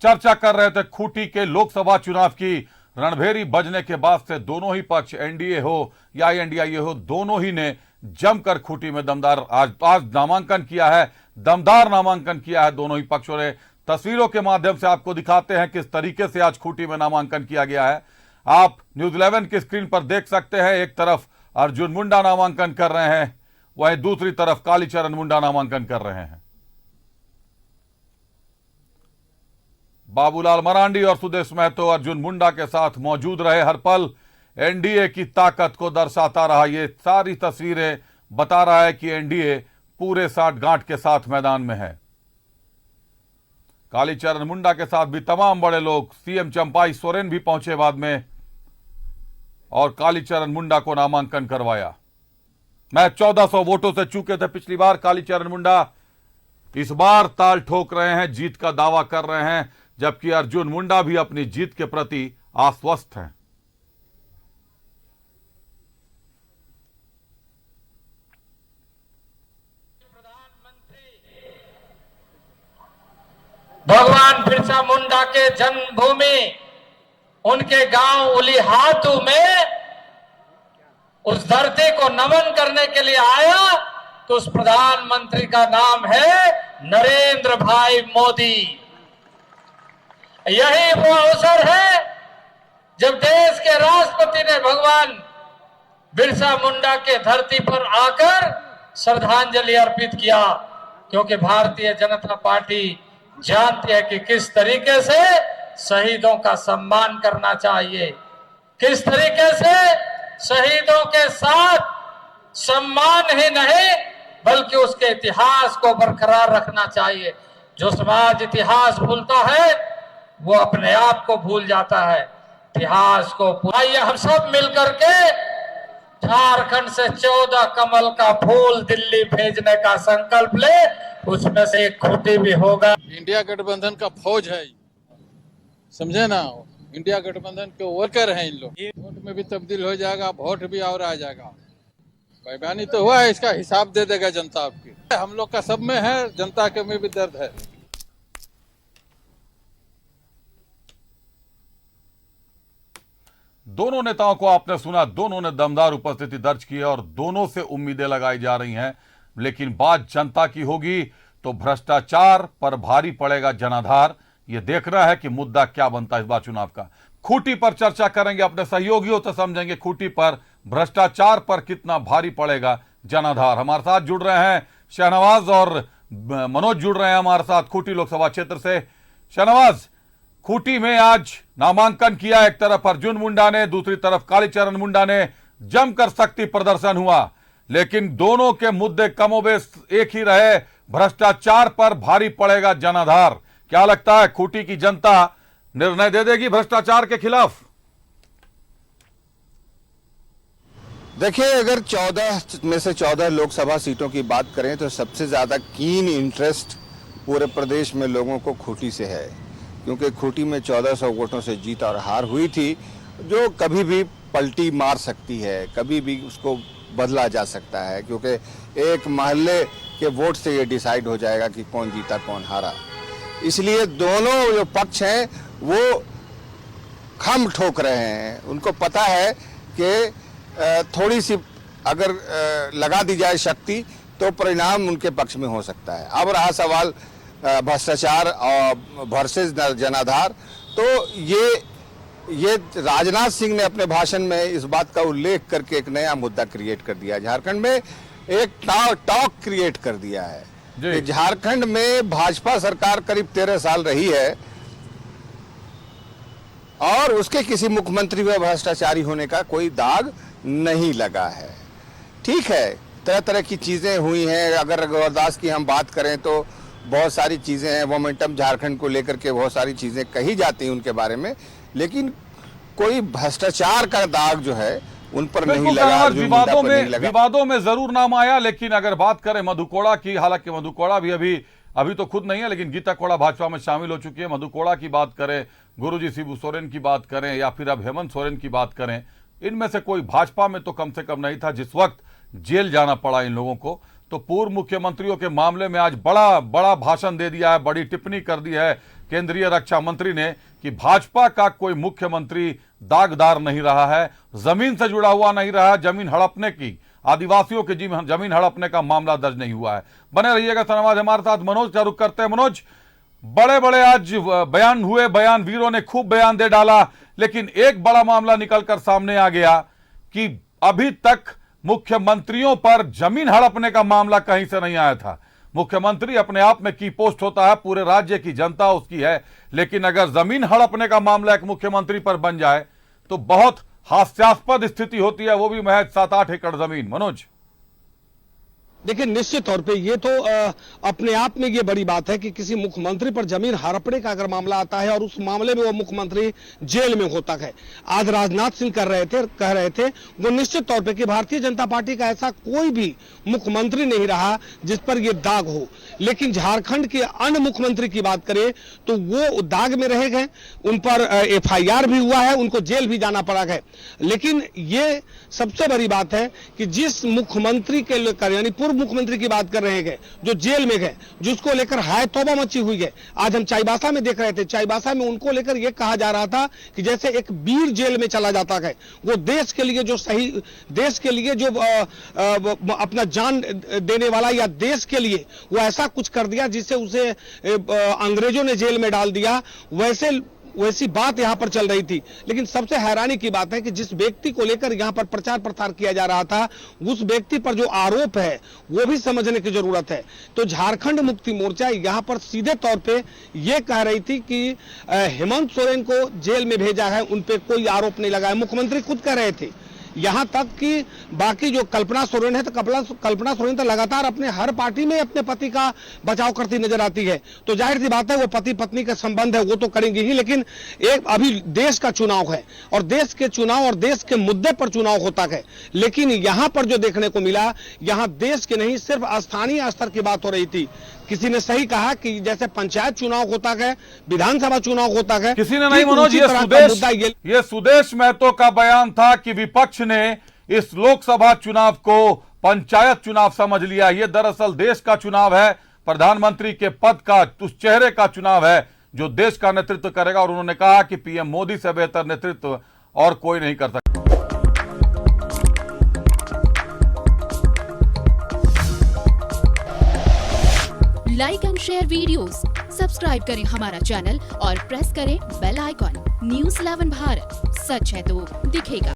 चर्चा कर रहे थे खूंटी के लोकसभा चुनाव की। रणभेरी बजने के बाद से दोनों ही पक्ष, एनडीए हो या एनडीए हो, दोनों ही ने जमकर खूंटी में दमदार आज नामांकन किया है, दमदार नामांकन किया है दोनों ही पक्षों ने। तस्वीरों के माध्यम से आपको दिखाते हैं किस तरीके से आज खूंटी में नामांकन किया गया है। आप न्यूज 11 की स्क्रीन पर देख सकते हैं, एक तरफ अर्जुन मुंडा नामांकन कर रहे हैं, वहीं दूसरी तरफ कालीचरण मुंडा नामांकन कर रहे हैं। बाबूलाल मरांडी और सुदेश महतो अर्जुन मुंडा के साथ मौजूद रहे हर पल। एनडीए की ताकत को दर्शाता रहा। ये सारी तस्वीरें बता रहा है कि एनडीए पूरे साठगांठ के साथ मैदान में है। कालीचरण मुंडा के साथ भी तमाम बड़े लोग, सीएम चंपाई सोरेन भी पहुंचे बाद में और कालीचरण मुंडा को नामांकन करवाया। मैं 1400 वोटों से चूके थे पिछली बार कालीचरण मुंडा, इस बार ताल ठोक रहे हैं, जीत का दावा कर रहे हैं, जबकि अर्जुन मुंडा भी अपनी जीत के प्रति आश्वस्त हैं। भगवान बिरसा मुंडा के जन्मभूमि, उनके गांव उलीहातू में उस धरती को नमन करने के लिए आया तो उस प्रधानमंत्री का नाम है नरेंद्र भाई मोदी। यही वो अवसर है जब देश के राष्ट्रपति ने भगवान बिरसा मुंडा के धरती पर आकर श्रद्धांजलि अर्पित किया, क्योंकि भारतीय जनता पार्टी जानती है कि किस तरीके से शहीदों का सम्मान करना चाहिए, किस तरीके से शहीदों के साथ सम्मान ही नहीं बल्कि उसके इतिहास को बरकरार रखना चाहिए। जो समाज इतिहास भूलता है वो अपने आप को भूल जाता है, इतिहास को। आइए हम सब मिलकर के झारखंड से 14 कमल का फूल दिल्ली भेजने का संकल्प ले, उसमें से एक खूंटी भी होगा। इंडिया गठबंधन का फौज है, समझे ना, इंडिया गठबंधन के वर्कर हैं इन लोग। वोट में भी तब्दील हो जाएगा, वोट भी और आ जाएगा। बेईमानी तो हुआ है, इसका हिसाब दे देगा जनता आपकी। हम लोग का सब में है, जनता के में भी दर्द है। दोनों नेताओं को आपने सुना, दोनों ने दमदार उपस्थिति दर्ज की है और दोनों से उम्मीदें लगाई जा रही हैं, लेकिन बात जनता की होगी तो भ्रष्टाचार पर भारी पड़ेगा जनाधार। यह देखना है कि मुद्दा क्या बनता है इस बार चुनाव का। खूंटी पर चर्चा करेंगे, अपने सहयोगियों से समझेंगे खूंटी पर भ्रष्टाचार पर कितना भारी पड़ेगा जनाधार। हमारे साथ जुड़ रहे हैं शहनवाज और मनोज जुड़ रहे हैं हमारे साथ खूंटी लोकसभा क्षेत्र से। शहनवाज, खूंटी में आज नामांकन किया, एक तरफ अर्जुन मुंडा ने, दूसरी तरफ कालीचरण मुंडा ने, जमकर शक्ति प्रदर्शन हुआ, लेकिन दोनों के मुद्दे कमोबेश एक ही रहे, भ्रष्टाचार पर भारी पड़ेगा जनाधार। क्या लगता है खूंटी की जनता निर्णय दे देगी भ्रष्टाचार के खिलाफ? देखिए, अगर 14 में से 14 लोकसभा सीटों की बात करें तो सबसे ज्यादा कीन इंटरेस्ट पूरे प्रदेश में लोगों को खूंटी से है, क्योंकि खूंटी में 1400 वोटों से जीत और हार हुई थी, जो कभी भी पलटी मार सकती है, कभी भी उसको बदला जा सकता है, क्योंकि एक मोहल्ले के वोट से ये डिसाइड हो जाएगा कि कौन जीता कौन हारा। इसलिए दोनों जो पक्ष हैं वो खम ठोक रहे हैं। उनको पता है कि थोड़ी सी अगर लगा दी जाए शक्ति तो परिणाम उनके पक्ष में हो सकता है। अब रहा सवाल भ्रष्टाचार और वर्सेस जनाधार, तो ये राजनाथ सिंह ने अपने भाषण में इस बात का उल्लेख करके एक नया मुद्दा क्रिएट कर दिया। झारखंड में एक टॉक क्रिएट कर दिया है कि झारखंड में भाजपा सरकार करीब 13 साल रही है और उसके किसी मुख्यमंत्री में भ्रष्टाचारी होने का कोई दाग नहीं लगा है। ठीक है, तरह तरह की चीजें हुई हैं। अगर रघुवरदास की हम बात करें तो बहुत सारी चीजें हैं, मोमेंटम झारखंड को लेकर के बहुत सारी चीजें कही जाती हैं उनके बारे में, लेकिन कोई भ्रष्टाचार का दाग जो है उन पर नहीं लगा। विवादों में जरूर नाम आया, लेकिन अगर बात करें मधु कोड़ा की, हालांकि मधु कोड़ा भी अभी तो खुद नहीं है, लेकिन गीता कोड़ा भाजपा में शामिल हो चुकी है। मधु कोड़ा की बात करें, गुरुजी शिबू सोरेन की बात करें या फिर अब हेमंत सोरेन की बात करें, इनमें से कोई भाजपा में तो कम से कम नहीं था जिस वक्त जेल जाना पड़ा इन लोगों को। तो पूर्व मुख्यमंत्रियों के मामले में आज बड़ा भाषण दे दिया है, बड़ी टिप्पणी कर दी है केंद्रीय रक्षा मंत्री ने कि भाजपा का कोई मुख्यमंत्री दागदार नहीं रहा है, जमीन से जुड़ा हुआ नहीं रहा है, जमीन हड़पने की, आदिवासियों की जमीन हड़पने का मामला दर्ज नहीं हुआ है। बने रहिएगा धन्यवाद। हमारे साथ मनोज का रुख करते हैं। मनोज, बड़े बड़े आज बयान हुए, बयान वीरों ने खूब बयान दे डाला, लेकिन एक बड़ा मामला निकलकर सामने आ गया कि अभी तक मुख्यमंत्रियों पर जमीन हड़पने का मामला कहीं से नहीं आया था। मुख्यमंत्री अपने आप में की पोस्ट होता है, पूरे राज्य की जनता उसकी है, लेकिन अगर जमीन हड़पने का मामला एक मुख्यमंत्री पर बन जाए तो बहुत हास्यास्पद स्थिति होती है, वो भी महज 7-8 एकड़ जमीन। मनोज, देखिए, निश्चित तौर पे ये तो अपने आप में ये बड़ी बात है कि किसी मुख्यमंत्री पर जमीन हड़पने का अगर मामला आता है और उस मामले में वो मुख्यमंत्री जेल में होता है। आज राजनाथ सिंह कह रहे थे वो निश्चित तौर पे कि भारतीय जनता पार्टी का ऐसा कोई भी मुख्यमंत्री नहीं रहा जिस पर ये दाग हो, लेकिन झारखंड के अन्य मुख्यमंत्री की बात करें तो वो दाग में रह गए, उन पर FIR भी हुआ है, उनको जेल भी जाना पड़ा है। लेकिन ये सबसे बड़ी बात है कि जिस मुख्यमंत्री के लेकर, यानी पूर्व मुख्यमंत्री की बात कर रहे हैं जो जेल में गए, जिसको लेकर हाय तौबा मची हुई है। आज हम चाईबासा में देख रहे थे, चाईबासा में उनको लेकर यह कहा जा रहा था कि जैसे एक वीर जेल में चला जाता है, वो देश के लिए जो सही, देश के लिए जो अपना जान देने वाला, या देश के लिए वो ऐसा कुछ कर दिया जिससे उसे अंग्रेजों ने जेल में डाल दिया, वैसी बात यहां पर चल रही थी। लेकिन सबसे हैरानी की बात है कि जिस व्यक्ति को लेकर यहां पर प्रचार प्रसार किया जा रहा था, उस व्यक्ति पर जो आरोप है वो भी समझने की जरूरत है। तो झारखंड मुक्ति मोर्चा यहां पर सीधे तौर पे ये कह रही थी कि हेमंत सोरेन को जेल में भेजा है, उन पे कोई आरोप नहीं लगा है। मुख्यमंत्री खुद कह रहे थे, यहां तक कि बाकी जो कल्पना सोरेन है, तो कल्पना सोरेन तो लगातार अपने हर पार्टी में अपने पति का बचाव करती नजर आती है। तो जाहिर सी बात है वो पति पत्नी का संबंध है, वो तो करेंगे ही, लेकिन एक अभी देश का चुनाव है और देश के चुनाव और देश के मुद्दे पर चुनाव होता है। लेकिन यहां पर जो देखने को मिला, यहां देश के नहीं सिर्फ स्थानीय स्तर की बात हो रही थी। किसी ने सही कहा कि जैसे पंचायत चुनाव होता है, विधानसभा चुनाव होता है, किसी ने नहीं मनोज, ये सुदेश महतो का बयान था कि विपक्ष ने इस लोकसभा चुनाव को पंचायत चुनाव समझ लिया। ये दरअसल देश का चुनाव है, प्रधानमंत्री के पद का, उस चेहरे का चुनाव है जो देश का नेतृत्व करेगा। और उन्होंने कहा कि PM मोदी से बेहतर नेतृत्व और कोई नहीं कर सकता। Like and share videos, subscribe करें हमारा चैनल और प्रेस करें बेल आइकॉन। News 11 भारत, सच है तो दिखेगा।